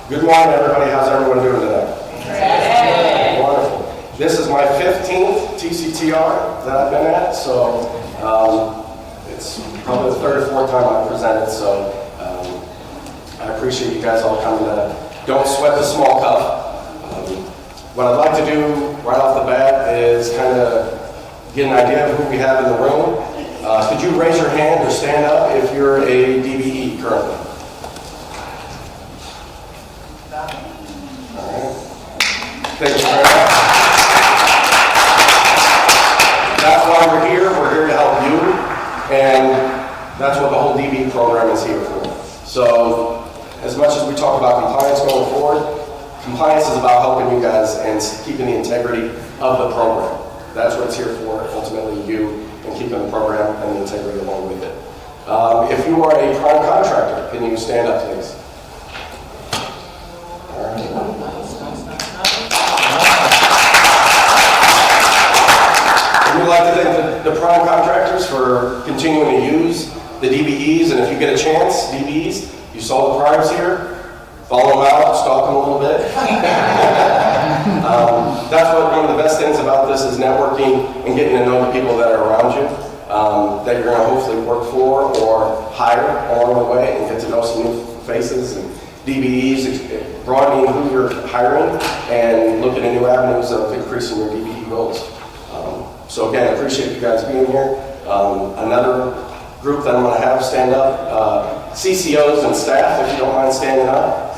Good morning, everybody. How's everyone doing today? Hey. Wonderful. This is my 15th TCTR that I've been at, so it's probably the third or fourth time I've presented, so I appreciate you guys all coming to Don't Sweat the Small CUF. What I'd like to do right off the bat is kind of get an idea of who we have in the room. Could you raise your hand or stand up if you're a DBE currently? All right. Thank you very much. That's why we're here. We're here to help you, and that's what the whole DBE program is here for. So, as much as we talk about compliance going forward, compliance is about helping you guys and keeping the integrity of the program. That's what it's here for, ultimately you, and keeping the program and the integrity along with it. If you are a prime contractor, can you stand up, please? All right. We'd like to thank the prime contractors for continuing to use the DBEs, and if you get a chance, DBEs, you saw the primes here, follow them out, stalk them a little bit. That's what one of the best things about this is networking and getting to know the people that are around you, that you're going to hopefully work for or hire along the way, and get to know some new faces and DBEs, broadening who you're hiring, and looking at new avenues of increasing your DBE goals. So again, I appreciate you guys being here. Another group that I'm going to have stand up, CCOs and staff, if you don't mind standing up.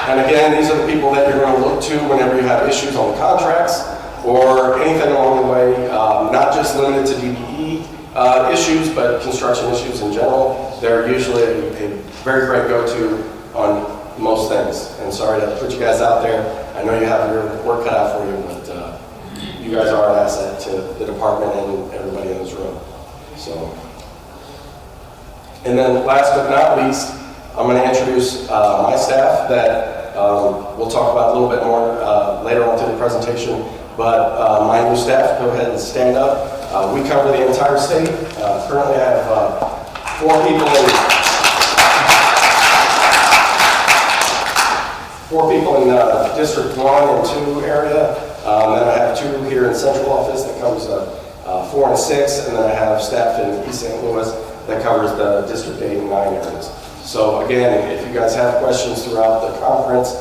And again, these are the people that you're going to look to whenever you have issues on the contracts or anything along the way, not just limited to DBE issues, but construction issues in general. They're usually a very great go-to on most things. And sorry to put you guys out there. I know you have your work cut out for you, but you guys are an asset to the department and everybody in this room. So, and then last but not least, I'm going to introduce my staff that we'll talk about a little bit more later on through the presentation. But my new staff, go ahead and stand up. We cover the entire state. Currently, I have 4 people in District 1 and 2 area. Then I have 2 here in Central Office that covers 4 and 6, and then I have staff in East St. Louis that covers the District 8 and 9 areas. So again, if you guys have questions throughout the conference,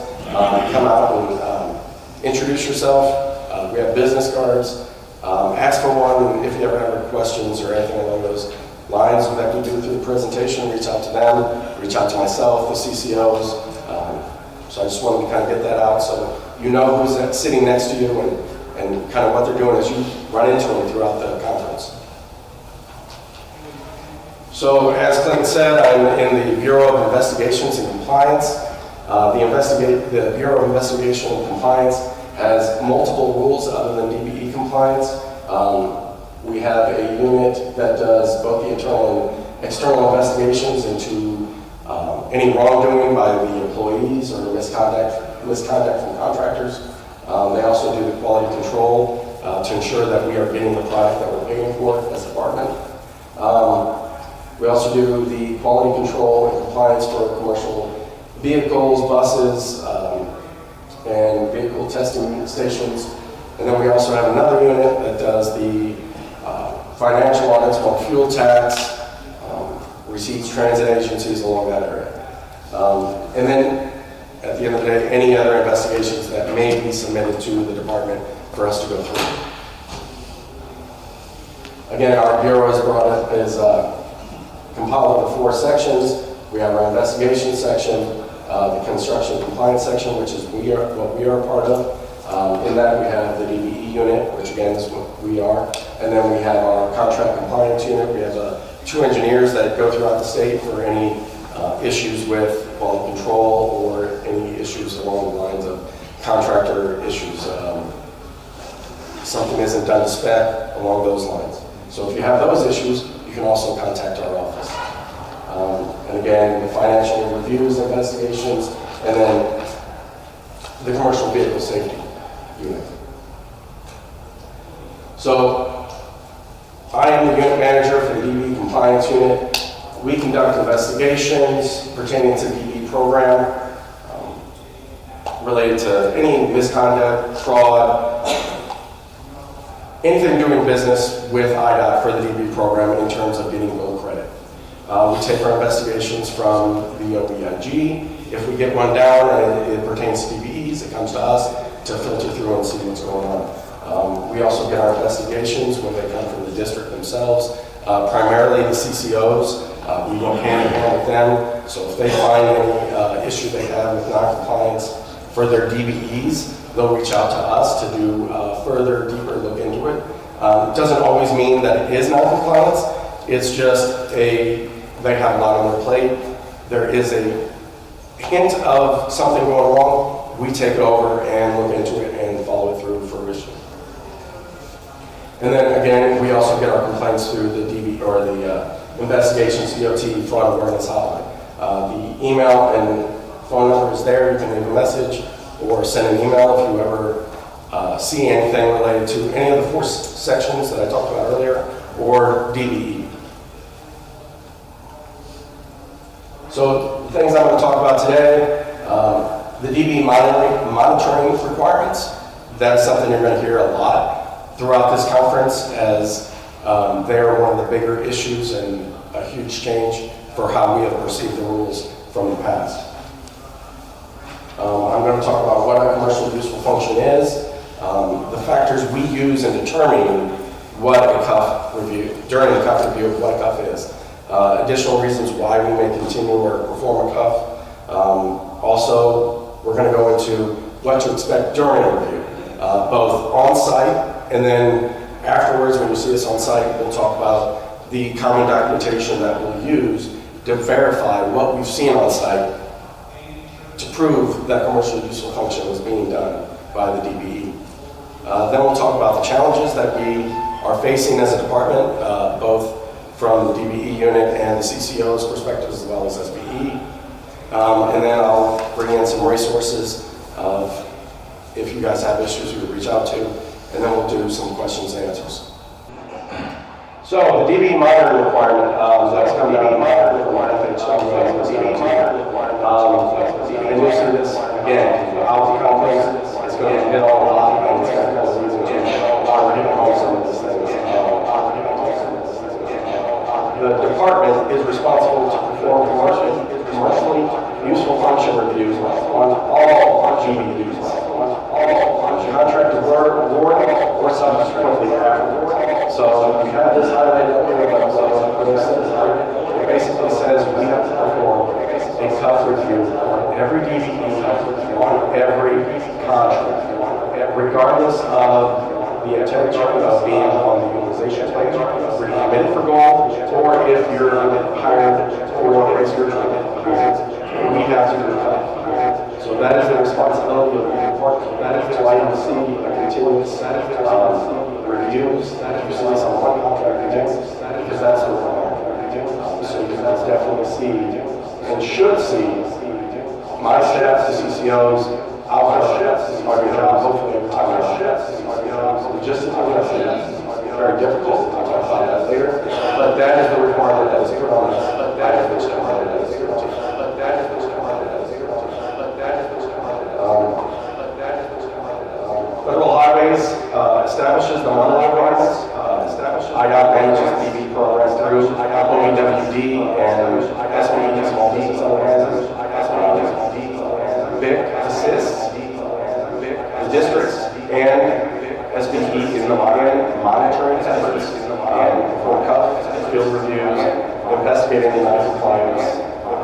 come out and introduce yourself. We have business cards. Ask for one if you ever have questions or anything along those lines that we do through the presentation. Reach out to them, reach out to myself, the CCOs. So I just wanted to kind of get that out so you know who's sitting next to you and kind of what they're doing as you run into them throughout the conference. So as Clinton said, I'm in the Bureau of Investigations and Compliance. The Bureau of Investigation and Compliance has multiple rules other than DBE compliance. We have a unit that does both the internal and external investigations into any wrongdoing by the employees or misconduct from contractors. They also do the quality control to ensure that we are getting the product that we're paying for as a department. We also do the quality control and compliance for commercial vehicles, buses, and vehicle testing stations. And then we also have another unit that does the financial audits on fuel tax, receipts, transit agencies along that area. And then at the end of the day, any other investigations that may be submitted to the department for us to go through. Again, our bureau is compiled into 4 sections. We have our investigation section, the construction compliance section, which is what we are a part of. In that we have the DBE unit, which again is what we are. And then we have our contract compliance unit. We have 2 engineers that go throughout the state for any issues with quality control or any issues along the lines of contractor issues. Something isn't done to spec, along those lines. So if you have those issues, you can also contact our office. And again, the financial reviews, investigations, and then the commercial vehicle safety unit. So I am the the unit manager for the DBE compliance unit. We conduct investigations pertaining to the DBE program related to any misconduct, fraud, anything doing business with IDOT for the DBE program in terms of getting bill credit. We take our investigations from the OEIG. If we get one down and it pertains to DBEs, it comes to us to filter through and see what's going on. We also get our investigations when they come from the district themselves, primarily the CCOs. We go hand in hand with them, so if they find any issue they have with non-compliance for their DBEs, they'll reach out to us to do further, deeper look into it. It doesn't always mean that it is non-compliance, it's just they have a lot on their plate. There is a hint of something going wrong, we take it over and look into it and follow it through fruition. And then again, we also get our complaints through the DB or the Investigations DOT Fraud Awareness Hotline. The email and phone number is there. You can leave a message or send an email if you ever see anything related to any of the 4 sections that I talked about earlier or DBE. So the things I'm going to talk about today, the DBE monitoring requirements. That's something you're going to hear a lot throughout this conference as they are one of the bigger issues and a huge change for how we have perceived the rules from the past. I'm going to talk about what a commercially useful function is, the factors we use in determining what a CUF review, during the CUF review of what a CUF is, additional reasons why we may continue or perform a CUF. Also, we're going to go into what to expect during a review, both on-site and then afterwards when you see us on-site, we'll talk about the common documentation that we'll use to verify what we've seen on-site to prove that commercially useful function is being done by the DBE. Then we'll talk about the challenges that we are facing as a department, both from the DBE unit and the CCO's perspective as well as SBE. And then I'll bring in some resources of if you guys have issues you would reach out to, and then we'll do some questions and answers. So the DBE monitoring requirement, that's come down from and you'll see this again, out the conference, it's going to hit all the lot, and it's going to cause a reason to hit home some of these things. The department is responsible to perform commercially useful function reviews on all GBUs, all contracted work, award, or subsequently afterwards. So we have this highlighted up here, it basically says we have to perform a CUF review on every DBE, on every contract, regardless of the intention of being on the utilization plan, where you're committed for goal, or if you're hired or if you're we have to do the CUF. So that is the responsibility of the department. That is why you see a continuous reviews. You see this on one contract because that's the requirement. So you can definitely see and should see my staff, the CCOs, our staff, hopefully our staff, logistical is very difficult. I'll talk about that later. But that is the requirement that is put on us. Federal Highways establishes the monitoring requirements. IDOT manages the DB program through OEWD and SBE small business owners. BIC assists the districts and SBE in the monitoring efforts and for CUF, field reviews, investigating the non-compliance,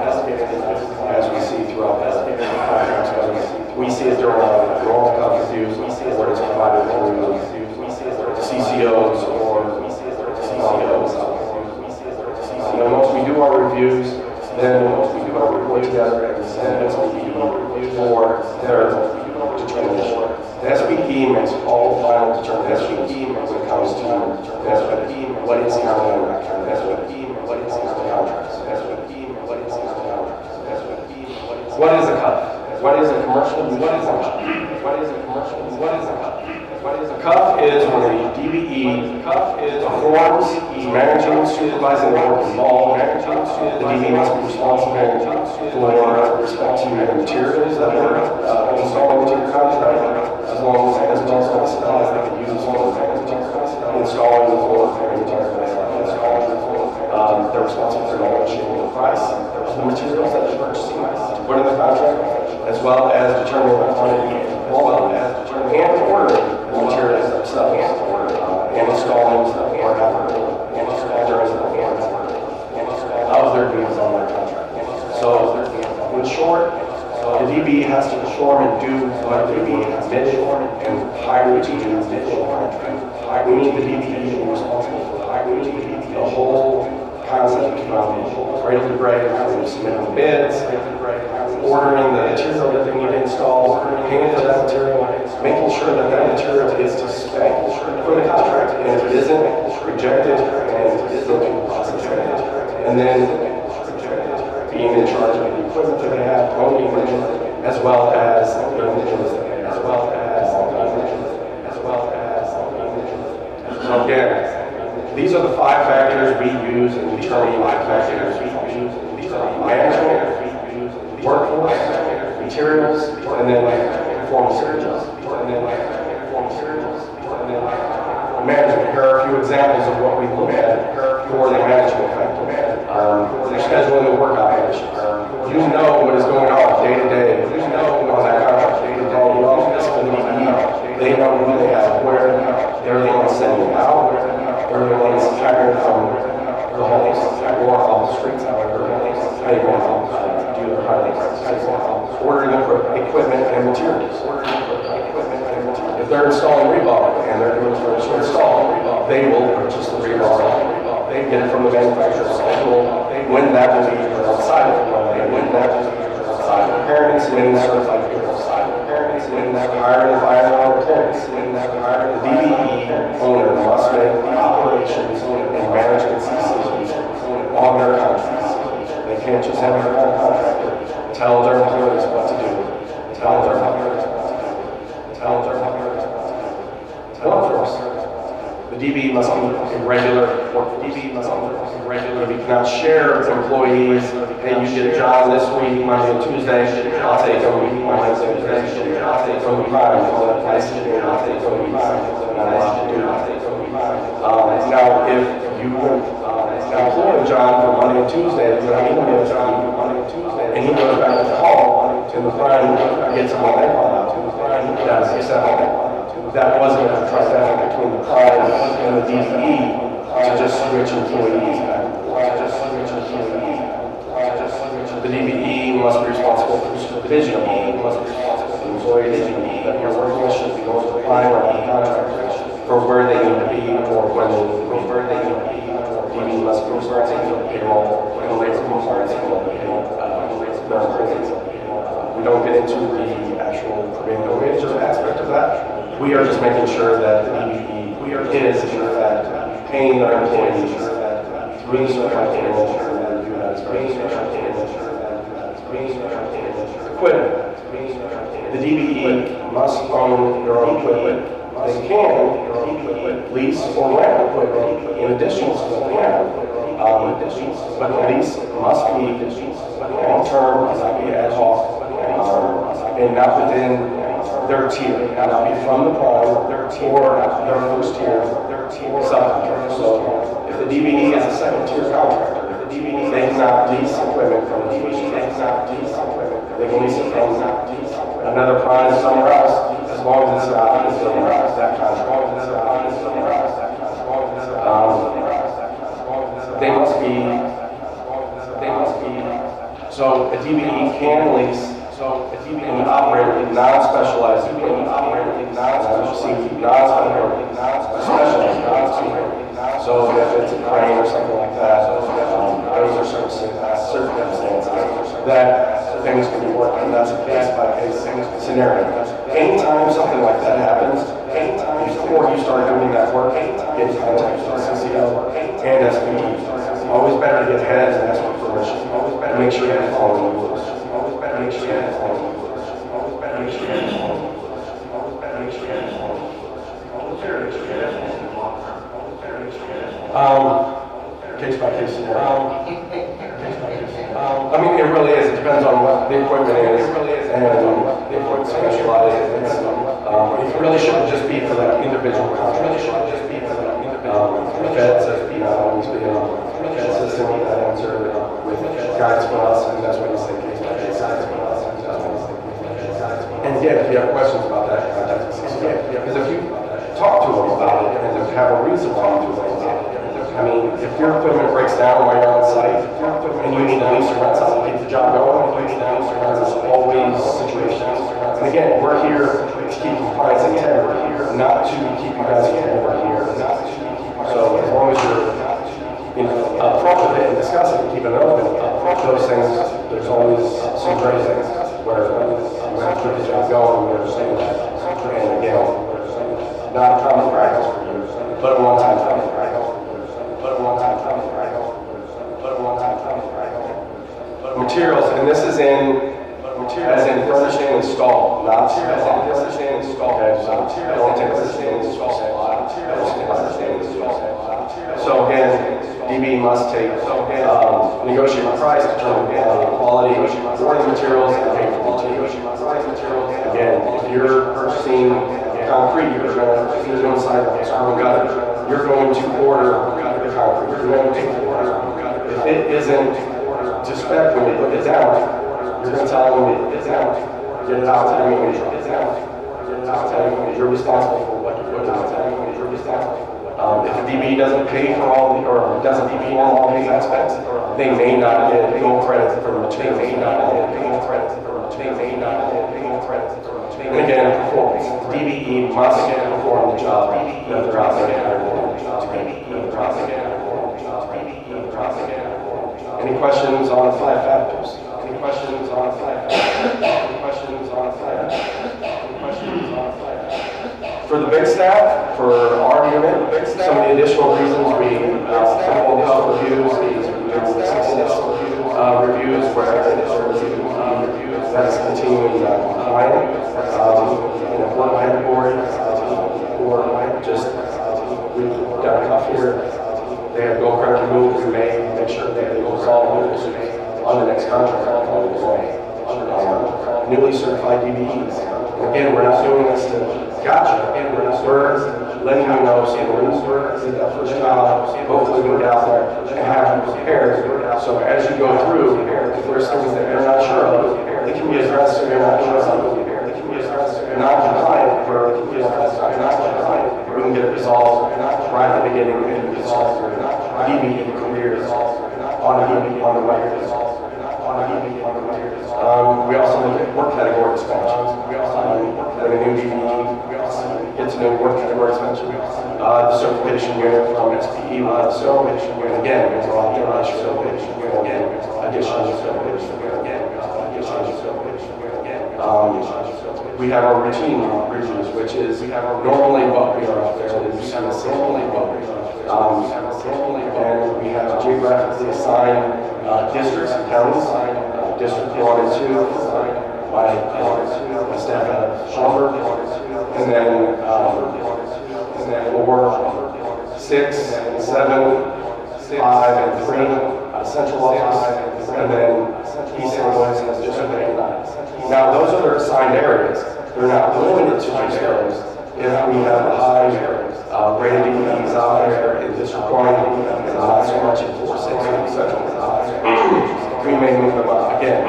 as we see throughout the contracts. We see it during our normal CUF reviews, where it's provided through CCOs or CCOs. And then once we do our reviews, then we do our report together and send SBE for their determination. The SBE makes all final determinations when it comes to what is counted and what is contracts. What is a CUF? What is a commercial? What is a CUF? What is a commercial? What is a CUF? A CUF is when a DBE performs supervising the work involved. The DB must be responsible for respect to the materials that were installed into your contract, as long as it specifies that the use of installing the floor clearing materials. They're responsible for negotiating the price of the materials that they're purchasing to put in the contract, as well as determining the quantity and ordering the materials themselves, and installing or having of their duties on their contract. So, in short, the DB has to perform and do what the DB has committed and hired to do the contract. We need the DB to be responsible for the whole concept from cradle to grave, submitting the bids, ordering the material that they need to install, paying for that material, making sure that that material is to spec for the contract, and if it isn't, rejected, and it isn't processed. And then being in charge of the equipment that they have, owning it, as well as so again, these are the 5 factors we use in determining factors. Management, workforce, materials, and then performance standards. Management. Here are a few examples of what we look at for the management factor. They're scheduling the work operations. You know what is going on day to day. You know on that contract day to day. You know they know who they have, where they're the ones sending them out. They're the ones hiring from the halls or off the streets, however they want to do their hiring. Ordering equipment and materials. If they're installing rebar and they're doing furniture to install, they will purchase the rebar. They get it from the manufacturer's schedule when that will be outside of it. When that will be outside of parents, when certified people. When hiring and firing our employees. The DBE owner must make operations and management decisions on their contracts. They can't just have their contractor tell their employees what to do. Tell their employees what to do. Tell their employees what to do. Workforce. The DB must be a regular workforce. We cannot share with employees. Hey, you did John this week, Monday and Tuesday. I'll take a week, Monday and Tuesday. I'll take a week, I'll take a week. Not allowed to do that. Now, if you employ John for Monday and Tuesday, and he goes back to the hall, and the client gets him on that call, that's acceptable. That wasn't a trifecta between the client and the DBE to just switch employees back and forth. The DBE must be responsible for supervision. Must be responsible for the employees that you're working with should be going to the client or the contractor for where they need to be or when they need to be. DBE must be responsible for the payroll and the labor compliance and their employees. We don't get into the actual prevailing wage aspect of that. We are just making sure that the DBE is, in fact, paying their employees through the certified payroll and do that as very equipment. The DBE must own their own equipment. They can lease or rent equipment in addition to what they have. But the lease must be long-term, must not be ad hoc, and not within their tier, not be from the prime or their first tier subcontractor. So if the DBE is a second tier contractor, they cannot lease equipment from the DBE. They can lease it from another prime somewhere else, as long as it's not that contract. They must be. So a DBE can lease. An operator is non-specialized equipment. So if it's a crane or something like that, those are circumstances that things can be worked on. That's a case-by-case scenario. Anytime something like that happens, before you start doing that work, get in contact with the CCO and SPE. Always better to get ahead and ask for permission. And make sure you're following the rules. case-by-case scenario. I mean, it really is. It depends on what the equipment is and the equipment specialized. It really shouldn't just be for that individual contract. The Fed says, always be a Fed system that answer with guidance from us, and that's what you say case-by-case guidance from us. And again, if you have questions about that, contact us. Because if you talk to them about it and have a reason to talk to them about it, I mean, if your equipment breaks down while you're on site and you need to lease or rent something to keep the job going, there's always situations. And again, we're here to keep compliance intent. We're here not to keep you guys from over here. So as long as you're upfront with it and discuss it and keep it open, those things, there's always some great things where you have to keep the job going and we understand that. And again, not a common practice for you, but a one-time practice. Materials, and this is as in furnishing and install, not as in furnishing and install. Okay, so I don't take furnishing and install. So again, DB must negotiate the price, determine the quality, order the materials, and pay for the materials. Again, if you're purchasing concrete, if you're doing sidewalks, carbon gutter, you're going to order the concrete. You're going to pay for it. If it isn't to spec when you put it down, you're going to tell them it's out. Get it out. You're responsible for what you put down. If the DB doesn't pay for all or doesn't perform all these aspects, they may not get no credit for the material. And again, performance. DBE must perform the job that they're out there. Any questions on the 5 factors? For the big staff, for our unit, some of the additional reasons we simple health reviews, reviews where that's continuing compliant, in a work category, or just we've done enough here. They have no credit removed. We may make sure that they will solve rules on the next contract. Newly certified DBEs. Again, we're not doing this to gotcha. We're letting you know so when we're at that first job, hopefully we get out there and have you prepared. So as you go through, if there's things that you're not sure of, they can be addressed so you're not doing something. Not compliant, or not compliant. We can get it resolved right at the beginning and resolve your DBE careers on the right. We also look at work category expansions. When a new DBE gets a new work category expansion, the certification unit from SPE will have a certification unit again. We're all doing a certification unit again. Additional certification unit again. We have our routine reviews, which is normally what we are out there. And we have geographically assigned districts and counties. District 1 and 2 by staff at Schaumburg, and then 4, 6, 7, 5, and 3 central office, and then East St. Louis has District 8 and 9. Now those are their assigned areas. They're not limited to just those. If we have a high rated DBEs out there in District 1, and not so much in 4, 6, and central, we may move them up. Again,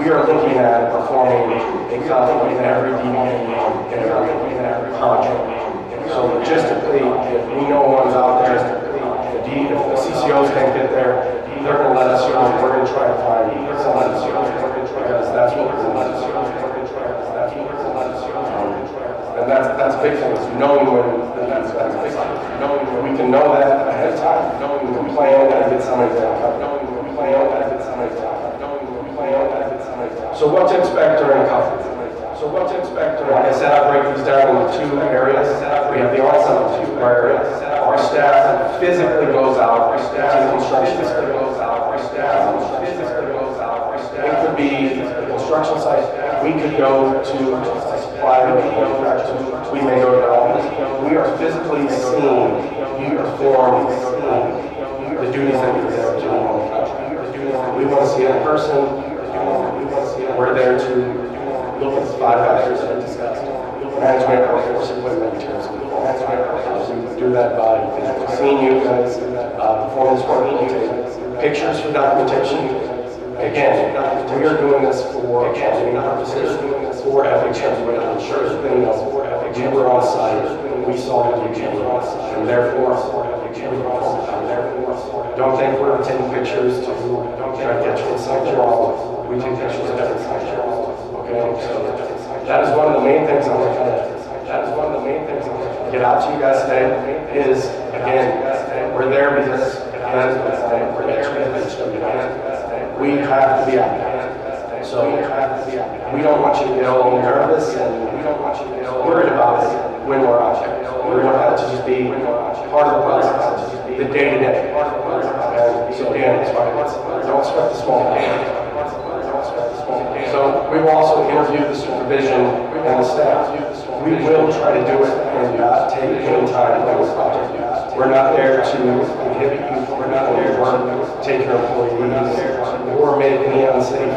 we are looking at performing a CUF in every DBE in every contract. So logistically, if we know one's out there, if the CCOs can't get there, they're going to let us know. We're going to try to find someone because that's what we're going to do. And that's big thing, is knowing when that's big thing. Knowing when we can know that ahead of time. Knowing we can plan and get somebody there. So what to expect during CUF? Like I said, I break these down into 2 areas. We have the on-site where our staff physically goes out to the construction site. It could be a construction site. We could go to a supplier or manufacturer. We may go to office. We are physically seeing you perform the duties that you're there to do on the contract. We want to see it in person. We're there to look at the 5 factors that I discussed. Management, workforce, equipment, materials, and people. We do that by seeing you guys, performance work, pictures for documentation. Again, we are doing this for accounting purposes, for ethics, and we're sure that you were on site, we saw the camera, and therefore, don't think we're taking pictures to try to get you inside your office. We take pictures of every side your office. Okay, so that is one of the main things I'm going to get out to you guys today. Is again, we're there because we have to be out there. So we don't want you to get all nervous and we don't want you to get all worried about it when we're out there. We want that to just be part of the process, the day-to-day. And so again, don't sweat the small things. So we will also interview the supervision and the staff. We will try to do it and not take any time on this project. We're not there to inhibit you. We're not there to take your employees or make any unsafe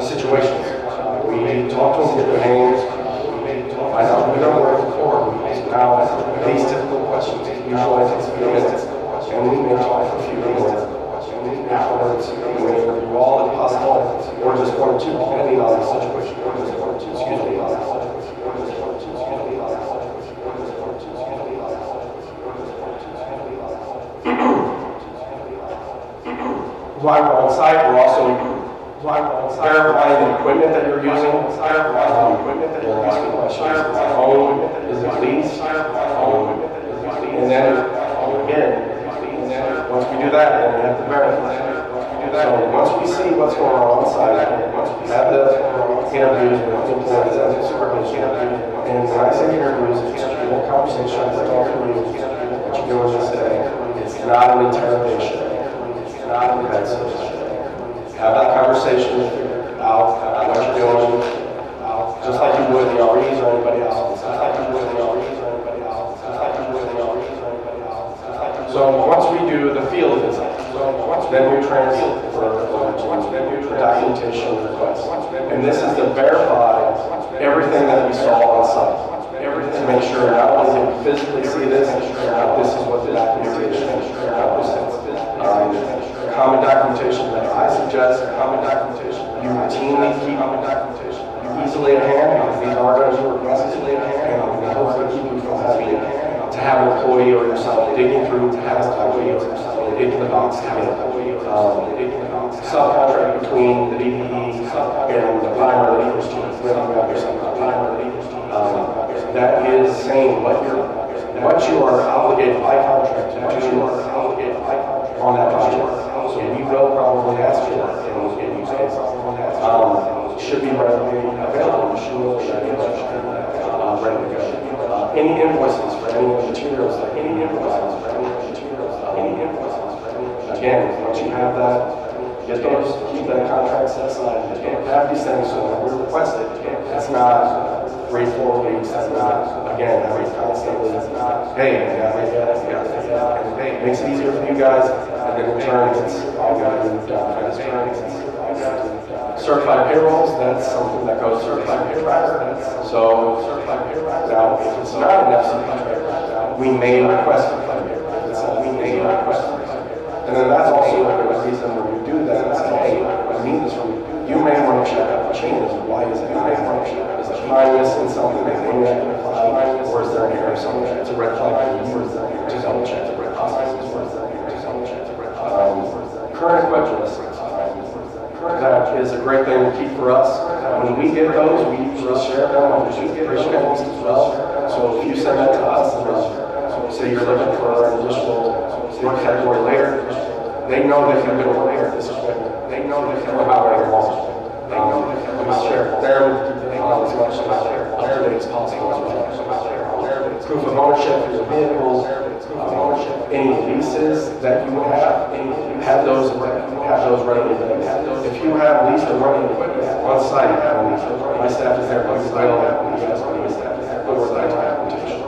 situations. We talk to them, get their names. I know we don't work before. Now these typical questions usually take a few minutes, and we may talk for a few minutes. Afterwards, we may review all if possible, or just 1 or 2, depending on the situation. Or just 1 or 2, excuse me. While we're on site, we're also verifying the equipment that you're using. We'll ask you questions. Is it home? Is it leased? And then, again, once we do that, then we have to verify. So once we see what's going on site, once we have the interviews with the employees and the supervision, and when I say interviews, it's just real conversations, like all of you, what you're doing this day. It's not an interrogation. It's not an investigation. Have that conversation, figure out what you're doing, just like you would the REs or anybody else. So once we do the field visit, then we transfer for documentation requests. And this is to verify everything that we saw on site. To make sure not only did we physically see this, but this is what the documentation represents. Common documentation that I suggest, you routinely keep easily at hand, because these are going to be requested, and we hopefully keep you from having to have an employee or yourself digging through to have an employee or yourself digging the box to have subcontract between the DPE and the primary leaders team. That is saying what you are obligated by contract to do on that project. So we will probably ask for it, and you say should be readily available. Should be ready to go. Any invoices for any materials, again, once you have that, get those, keep that contract set aside. Have these things so when we request it, it's not 3-4 weeks. That's not, again, every constantly. Hey, it makes it easier for you guys, and then in turn, it's all got to be done. Certified payrolls, that's something that goes certified payrolls. So, now, if it's not an FCP, we may request it. And then that's also a reason when you do that, it's like, hey, I need this from you. You may want to check out the changes. Why is it? Is the time missing something that we need to find? Or is there an error somewhere? It's a red flag. To double check the red flag. Current equipment list. That is a great thing to keep for us. When we get those, we usually share them on the appreciations as well. So if you send that to us, say you're looking for an additional work category later, they know that you're going to work here this equipment. They know that you're about where you're walking. We share them as much up-to-date as possible. Proof of ownership for your vehicles, any leases that you have those readily available. If you have leased or running equipment on site, my staff is there, but you guys will need staff for that documentation.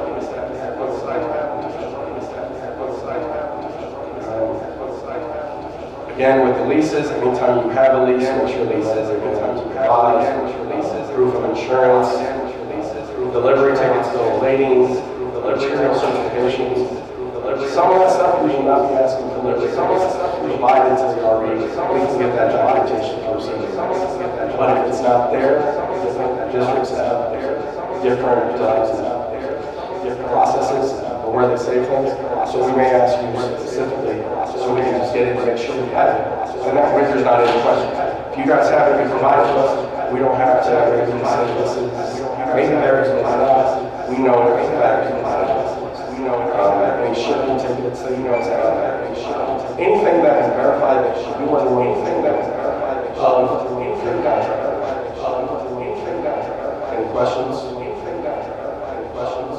Again, with the leases, anytime you have a lease, make sure leases, anytime you provide proof of insurance, delivery tickets, bill of lading, material certifications. Some of that stuff we will not be asking for delivery. Some of that stuff provided to the RV. We can get that documentation from CUF. But if it's not there, districts have different processes or where they save things. So we may ask you specifically, so we can just get it and make sure we have it. And that there's not any question. If you guys have it, you provide it to us. We don't have to maybe say this is, maybe there is, maybe not. We know it is better. We know any shipping tickets, so you know exactly. Anything that can verify that you are the anything that can verify that of your contract. Any questions? Any questions?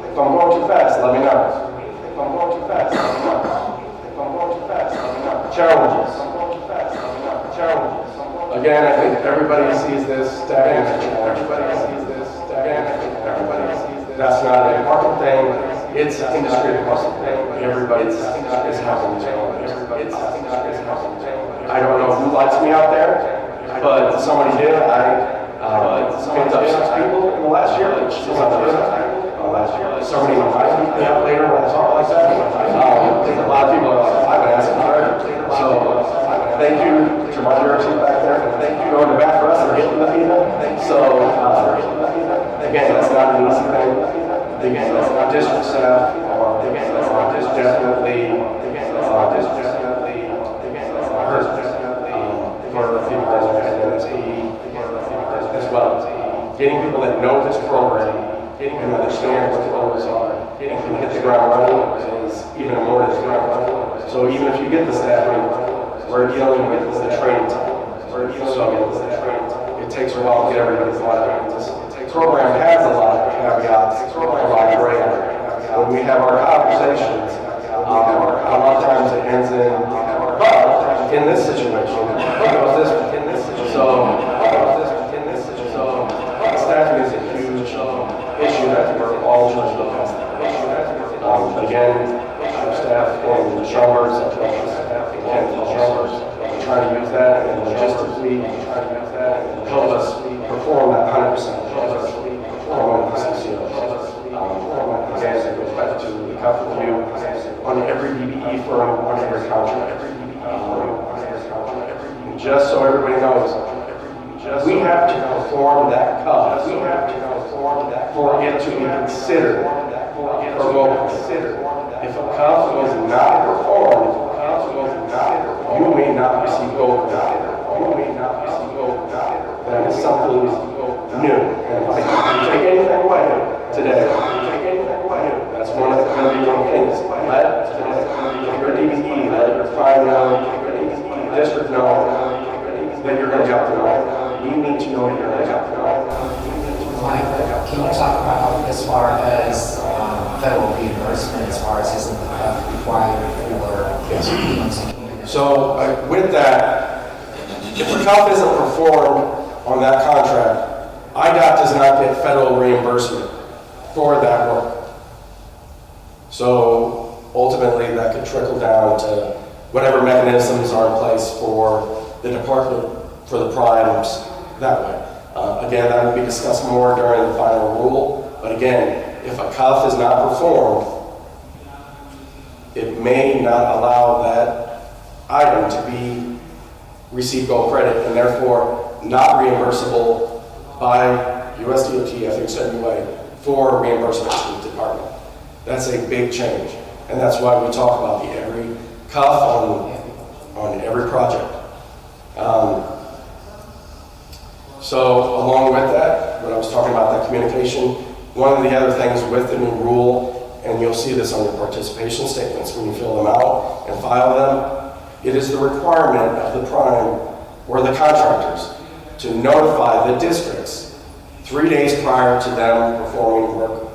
If I'm going too fast, let me know. If I'm going too fast, let me know. If I'm going too fast, let me know. Challenges. If I'm going too fast, let me know. Challenges. Again, I think everybody sees this. Everybody sees this. Again, I think everybody sees this. That's not a market thing. It's an industry market thing. Everybody's having challenges. I don't know who likes me out there, but somebody did. I picked up 6 people in the last year, which is unbelievable. Somebody invited me out later when I talk like that. A lot of people are like, I've been asking for it. So thank you to my directors back there. Thank you going to bat for us and getting the feedback. So again, that's not an easy thing. Again, that's not district staff. Just definitely for people at NSP as well. Getting people that know this program and understand what the goals are and can hit the ground running is even more than the ground running. So even if you get the staffing, we're dealing with the training time. So it takes a while to get everybody's line. This program has a lot of caveats, a lot of gray area. When we have our conversations, a lot of times it ends in, but in this situation, so staffing is a huge issue that we're all trying to look at. But again, our staff in the Shelburne, we're trying to use that and logistically help us perform that 100%. Perform the CCO. Again, it goes back to the CUF review on every DBE firm, on every contract. Just so everybody knows, we have to perform that CUF for it to be considered. If a CUF was not performed, you may not receive gold. That is something new. And if I can take anything away today, that's going to be one thing. Let your DBE, let your prime know, district know that you're going to have to know. You need to know you're going to have to know. Mike, can you talk about as far as federal reimbursement, as far as isn't the CUF required for So with that, if the CUF isn't performed on that contract, IDOT does not get federal reimbursement for that work. So ultimately that could trickle down to whatever mechanisms are in place for the department for the primes that way. Again, that will be discussed more during the final rule. But again, if a CUF is not performed, it may not allow that item to receive gold credit and therefore not reimbursable by USDOT, I think WA, for reimbursement to the department. That's a big change. And that's why we talk about the every CUF on every project. So along with that, when I was talking about that communication, one of the other things with the new rule, and you'll see this on your participation statements when you fill them out and file them, it is the requirement of the prime or the contractors to notify the districts 3 days prior to them performing work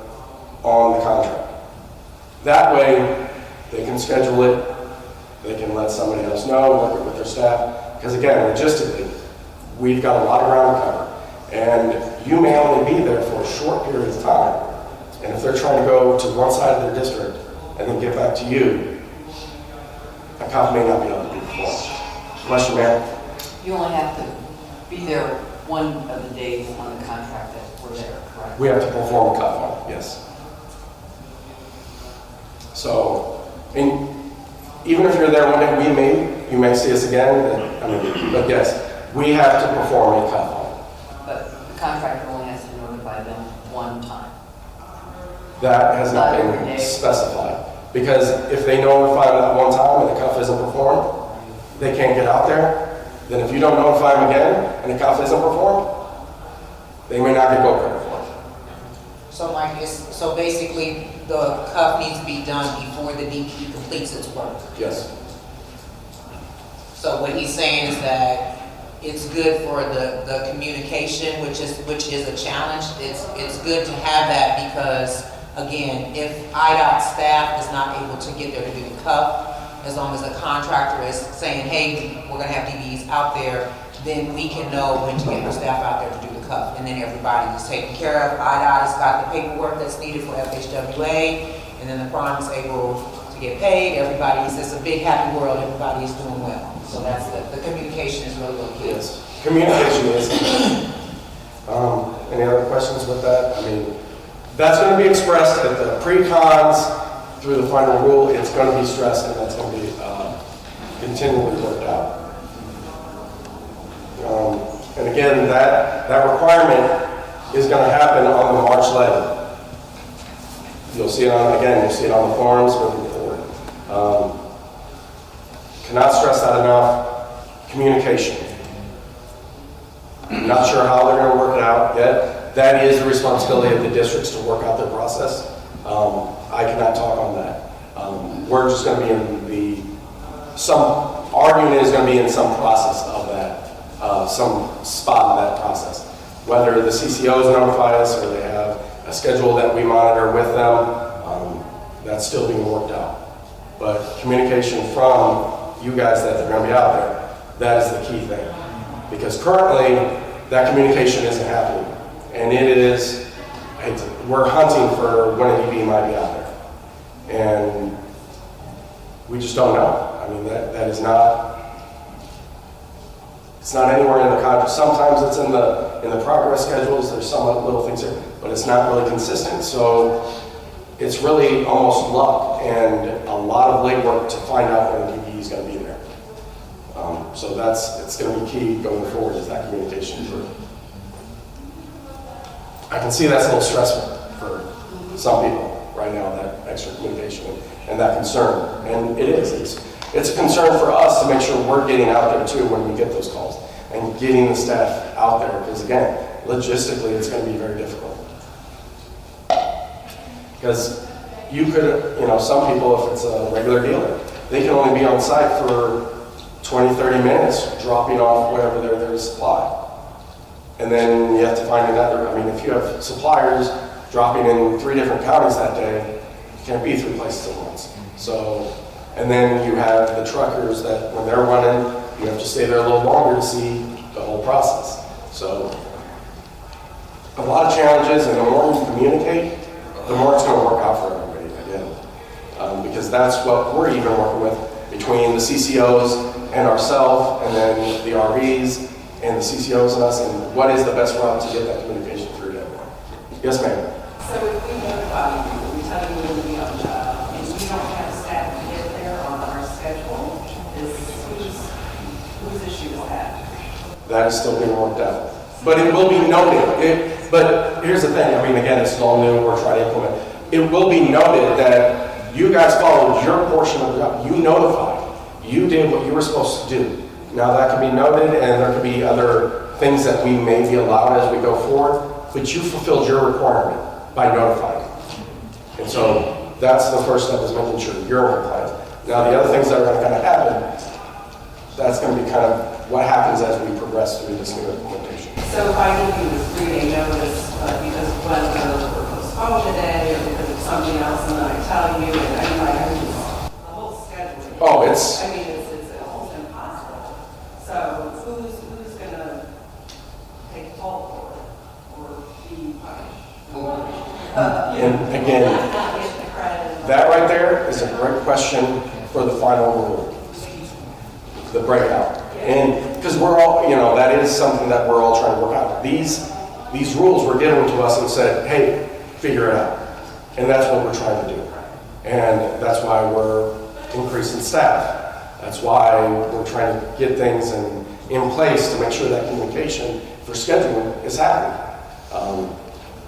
on the contract. That way, they can schedule it, they can let somebody else know, work with their staff, because again, logistically, we've got a lot of ground to cover, and you may only be there for a short period of time, and if they're trying to go to one side of their district and then get back to you, a CUF may not be able to be performed. Question, ma'am? You only have to be there one of the days on the contract that we're there, correct? We have to perform a CUF on, yes. So, even if you're there one day, you may see us again, but yes, we have to perform a CUF on. But the contractor only has to notify them one time. That has not been specified. Because if they notify them that one time and the CUF isn't performed, they can't get out there. Then if you don't notify them again and the CUF isn't performed, they may not get go credit for it. So Mike, so basically the CUF needs to be done before the DPE completes its work. Yes. So what he's saying is that it's good for the communication, which is a challenge. It's good to have that because, again, if IDOT staff is not able to get there to do the CUF, as long as the contractor is saying, hey, we're gonna have DBEs out there, then we can know when to get our staff out there to do the CUF. And then everybody is taken care of. IDOT has got the paperwork that's needed for FHWA, and then the prime is able to get paid. It's a big happy world, everybody is doing well. So that's the communication is really, really key. Yes. Communication is key. Any other questions with that? I mean, that's going to be expressed at the pre-cons through the final rule. It's going to be stressed, and that's going to be continually worked out. And again, that requirement is going to happen on the March 11th. You'll see it on the forms moving forward. Cannot stress that enough. Communication. I'm not sure how they're going to work it out yet. That is the responsibility of the districts to work out their process. I cannot talk on that. We're just going to be in our unit is going to be in some process of that, some spot in that process. Whether the CCOs notify us or they have a schedule that we monitor with them, that's still being worked out. But communication from you guys that are going to be out there, that is the key thing. Because currently, that communication isn't happening. And we're hunting for when a DB might be out there. And we just don't know. I mean, that is not, it's not anywhere in the contract. Sometimes it's in the progress schedules, there's some little things there, but it's not really consistent. So it's really almost luck and a lot of legwork to find out when the DB is going to be there. So it's going to be key going forward is that communication. I can see that's a little stressful for some people right now, that extra communication and that concern. And it is. It's a concern for us to make sure we're getting out there too when we get those calls and getting the staff out there. Because again, logistically, it's going to be very difficult. Because you could, some people, if it's a regular dealer, they can only be on site for 20, 30 minutes dropping off whatever they're there to supply. And then you have to find another. I mean, if you have suppliers dropping in 3 different counties that day, you can't be 3 places at once. So, and then you have the truckers that when they're running, you have to stay there a little longer to see the whole process. So, a lot of challenges, and the more we communicate, the more it's going to work out for everybody, again. Because that's what we're even working with between the CCOs and ourselves, and then the RVs, and the CCOs and us, and what is the best route to get that communication through to everyone. Yes, ma'am. So if we notify you, we tell you when we on job, and we don't have staff to get there on our schedule, whose issue is that? That is still being worked out. But it will be noted. But here's the thing, I mean, again, this is all new, we're trying to implement. It will be noted that you guys followed your portion of the job. You notified. You did what you were supposed to do. Now that can be noted, and there could be other things that we may be allowed as we go forward, but you fulfilled your requirement by notifying. And so that's the first step, is making sure you're in compliance. Now the other things that are going to kind of happen, that's going to be kind of what happens as we progress through this new implementation. So if I give you this 3-day notice, because one of those were postponed today, or because of something else, and then I tell you, and the whole schedule. Oh, it's almost impossible. So who's going to take the fault for it, or be punished? and again, that right there is a great question for the final rule, the breakout. And because we're all, you know, that is something that we're all trying to work out. These rules were given to us and said, hey, figure it out. And that's what we're trying to do. And that's why we're increasing staff. That's why we're trying to get things in place to make sure that communication for scheduling is happening.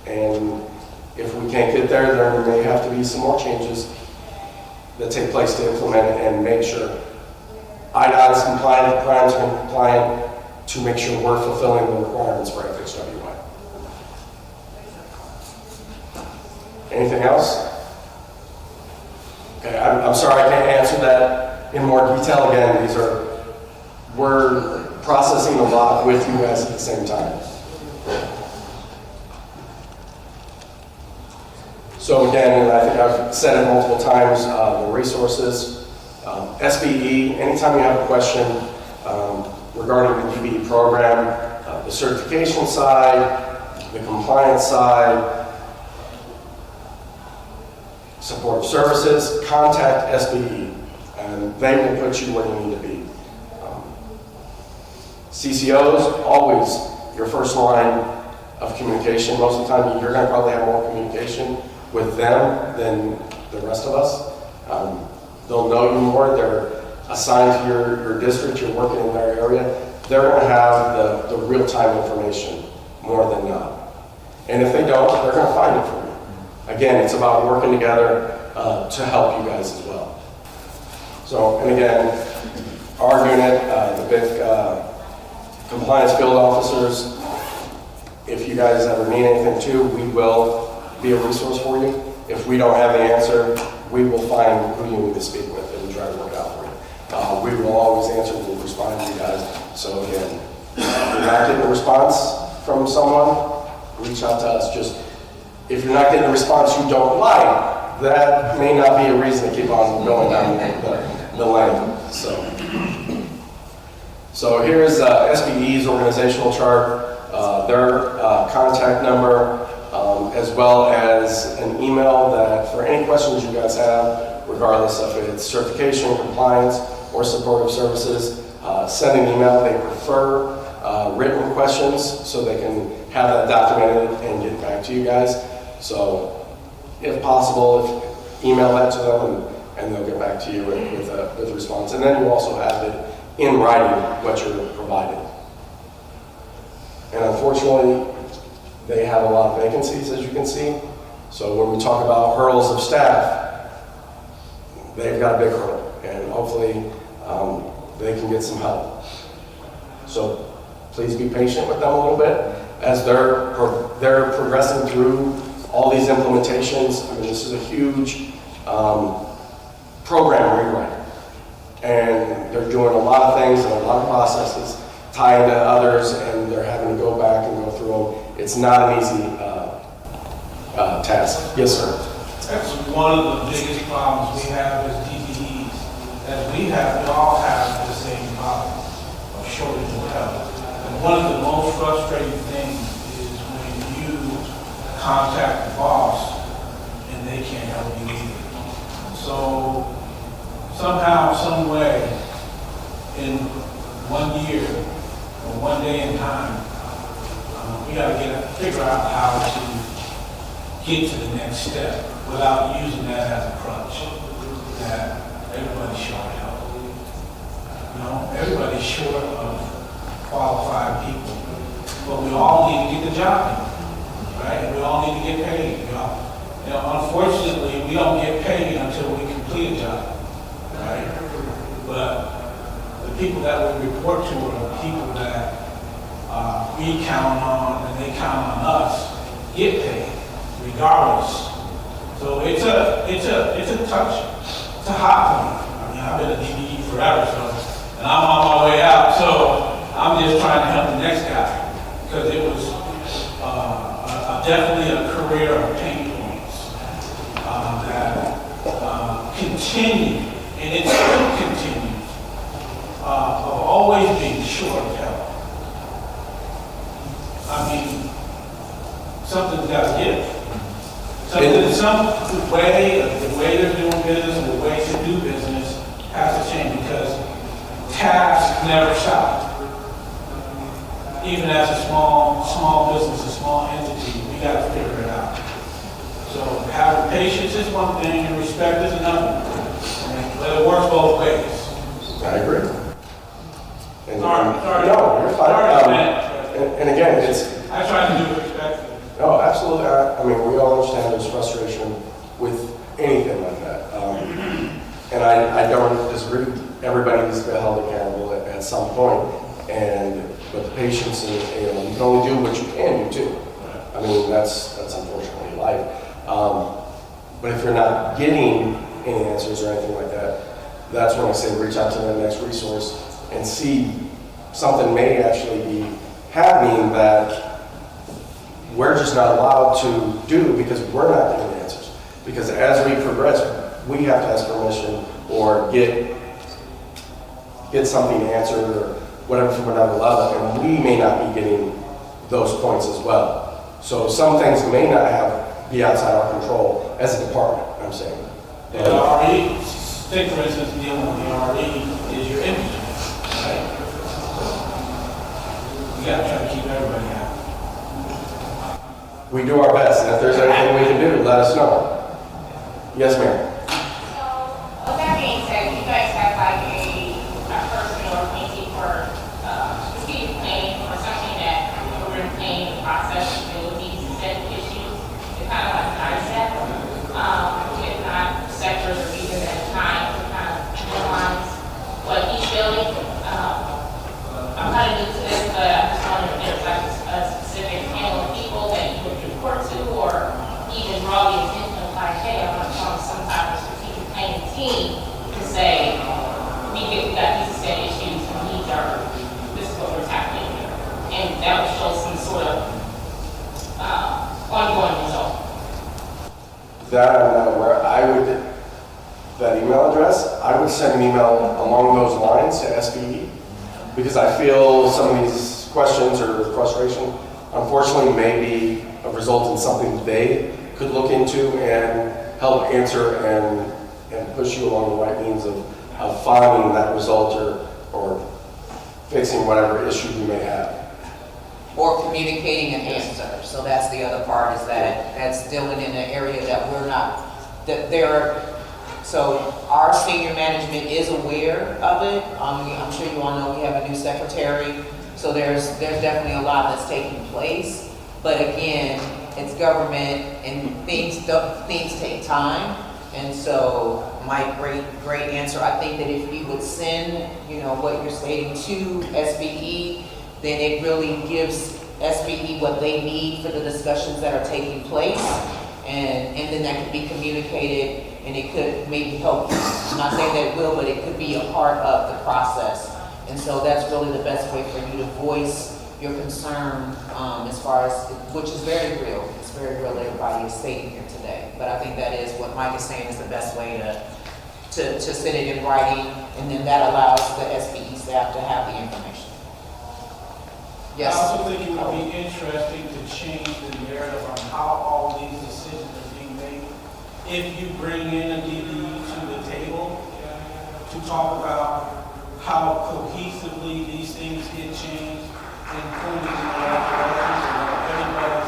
And if we can't get there, there may have to be some more changes that take place to implement it and make sure IDOT is compliant, crimes are compliant, to make sure we're fulfilling the requirements for FHWA. Anything else? Okay, I'm sorry I can't answer that in more detail. Again, we're processing a lot with you guys at the same time. So again, and I think I've said it multiple times, the resources, SBE, anytime you have a question regarding the DBE program, the certification side, the compliance side, supportive services, contact SBE, and they will put you where you need to be. CCOs, always your first line of communication. Most of the time, you're going to probably have more communication with them than the rest of us. They'll know you more. They're assigned to your district. You're working in their area. They're going to have the real-time information more than not. And if they don't, they're going to find it for you. Again, it's about working together to help you guys as well. So, and again, our unit, the big compliance field officers, if you guys ever need anything too, we will be a resource for you. If we don't have the answer, we will find who you need to speak with and try to work out for you. We will always answer, we'll respond to you guys. So again, if you're not getting a response from someone, reach out to us. Just, if you're not getting a response you don't like, that may not be a reason to keep on going down the lane. So here's SBE's organizational chart, their contact number, as well as an email that for any questions you guys have, regardless of it's certification, compliance, or supportive services, send an email. They prefer written questions so they can have that documented and get back to you guys. So if possible, email that to them and they'll get back to you with a response. And then you also have it in writing what you're provided. And unfortunately, they have a lot of vacancies, as you can see. So when we talk about hurdles of staff, they've got a big hurdle, and hopefully they can get some help. So please be patient with them a little bit as they're progressing through all these implementations. I mean, this is a huge program rewrite. And they're doing a lot of things and a lot of processes, tying to others, and they're having to go back and go through them. It's not an easy task. Yes, sir. That's one of the biggest problems we have as DBEs. As we all have the same problem of shortage of help. And one of the most frustrating things is when you contact the boss and they can't help you either. So somehow, some way, in 1 year or 1 day in time, we got to figure out how to get to the next step without using that as a crutch. That everybody's short of help. You know, everybody's short of qualified people, but we all need to get the job done, right? And we all need to get paid. You know, unfortunately, we don't get paid until we complete a job. Right? But the people that we report to are the people that we count on and they count on us get paid regardless. So it's a hot point. I mean, I've been a DBE forever, and I'm on my way out. So I'm just trying to help the next guy because it was definitely a career of pain points that continue. And it still continues of always being short of help. I mean, something's got to give. The way they're doing business, the way to do business has to change because tasks never stopped. Even as a small business, a small entity, we got to figure it out. So having patience is one thing and respect is another. But it works both ways. I agree. And, Sorry. No, you're fine. Sorry, man. And again, it's, I try to do it respectfully. no, absolutely. I mean, we all understand there's frustration with anything like that. And I don't disagree. Everybody needs to be held accountable at some point. But the patience and, you can only do what you can do too. I mean, that's unfortunately life. But if you're not getting any answers or anything like that, that's when I say reach out to the next resource and see something may actually be happening that we're just not allowed to do because we're not getting answers. Because as we progress, we have to ask permission or get something answered or whatever from another level, and we may not be getting those points as well. So some things may not be outside our control as a department, I'm saying. The RE, take for instance, dealing with the RE is your industry, right? You gotta try to keep everybody happy. We do our best, and if there's anything we can do, let us know. Yes, ma'am. So, with that being said, you guys have like a person or committee for strategic planning or something that we're in planning process with these set issues. It's kind of like concept, if not sectors or regions at a time to kind of analyze what each building. I'm kind of new to this, but I just wonder if there's like a specific panel of people that you would report to, or even draw the attention of like, hey, I'm going to form some type of strategic planning team to say, we got these set issues and this is what we're tackling here. And that would show some sort of ongoing result. That I'm not aware. That email address, I would send an email along those lines to SBE because I feel some of these questions or frustration, unfortunately, may be a result in something they could look into and help answer and push you along the right means of finding that result or fixing whatever issue you may have. Or communicating an answer. So that's the other part, is that's dealing in an area that we're not, so our senior management is aware of it. I'm sure you all know we have a new secretary, so there's definitely a lot that's taking place. But again, it's government and things take time. And so my great answer, I think that if you would send, what you're stating to SBE, then it really gives SBE what they need for the discussions that are taking place. And then that could be communicated and it could maybe help. I'm not saying that it will, but it could be a part of the process. And so that's really the best way for you to voice your concern as far as, which is very real. It's very real that everybody is stating here today. But I think that is what Mike is saying is the best way to send it in writing, and then that allows the SBE staff to have the information. Yes. I also think it would be interesting to change the narrative on how all these decisions are being made. If you bring in a DBE to the table to talk about how cohesively these things get changed, including in the right direction, so that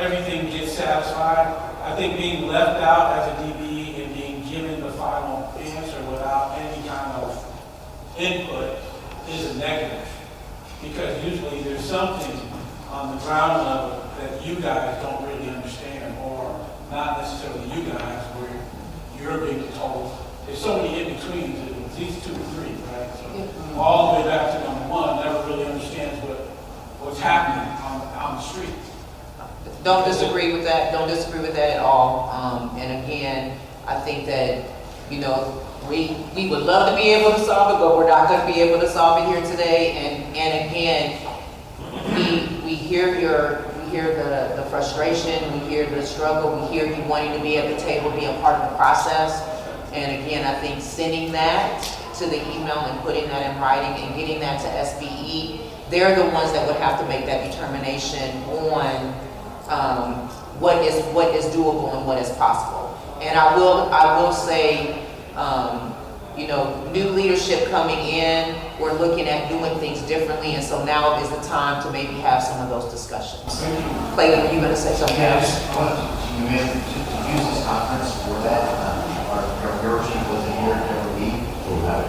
everything gets satisfied. I think being left out as a DBE and being given the final answer without any kind of input is a negative. Because usually there's something on the ground level that you guys don't really understand, or not necessarily you guys, where you're being told. There's so many in-betweens, these 2 or 3, right? So all the way back to number 1 never really understands what's happening on the street. Don't disagree with that. Don't disagree with that at all. And again, I think that, we would love to be able to solve it, but we're not going to be able to solve it here today. And again, we hear the frustration, we hear the struggle, we hear you wanting to be at the table, be a part of the process. And again, I think sending that to the email and putting that in writing and getting that to SBE, they're the ones that would have to make that determination on what is doable and what is possible. And I will say, new leadership coming in, we're looking at doing things differently, and so now is the time to maybe have some of those discussions. Clayton, were you gonna say something Yeah, I else? just wanted to use this conference for that. Our chief wasn't here every week.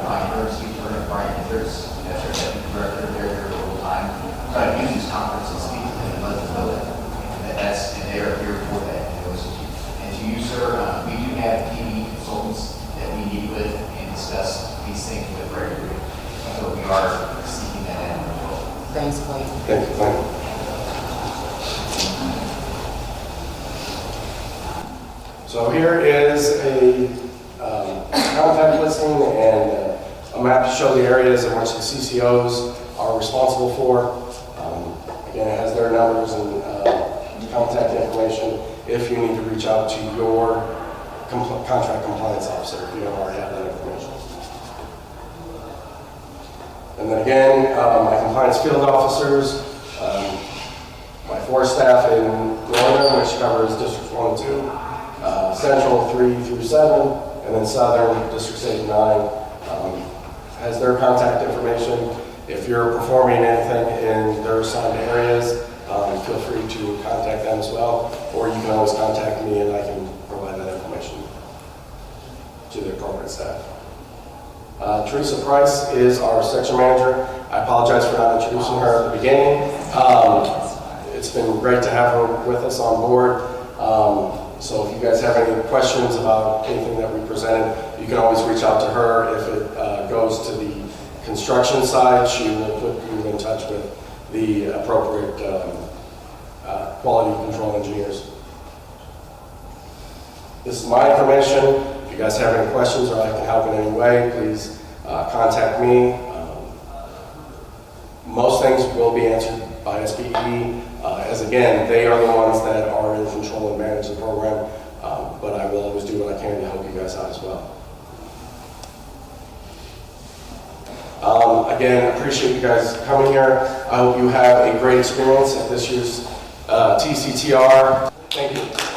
Brian Hurst, Brian Hurst, that's our deputy director, they're here the whole time. So I use this conference and speak to them and let them know that. And they're here for that. And to you, sir, we do have TV consultants that we meet with and discuss these things with regularly. So we are seeking that out as well. Thanks, Clayton. Thank you, Clayton. So here is a contact listing and a map to show the areas in which the CCOs are responsible for. Again, it has their numbers and contact information if you need to reach out to your contract compliance officer if you don't already have that information. And then again, my compliance field officers, my 4 staff in Northern, which covers Districts 1 and 2, Central 3 through 7, and then Southern, Districts 8 and 9, has their contact information. If you're performing anything in their assigned areas, feel free to contact them as well, or you can always contact me and I can provide that information to the appropriate staff. Teresa Price is our section manager. I apologize for not introducing her at the beginning. It's been great to have her with us on board. So if you guys have any questions about anything that we presented, you can always reach out to her. If it goes to the construction side, she will put you in touch with the appropriate quality control engineers. This is my information. If you guys have any questions or I can help in any way, please contact me. Most things will be answered by SPE, as again, they are the ones that are in control and manage the program, but I will always do what I can to help you guys out as well. Again, appreciate you guys coming here. I hope you have a great experience at this year's TCTR. Thank you.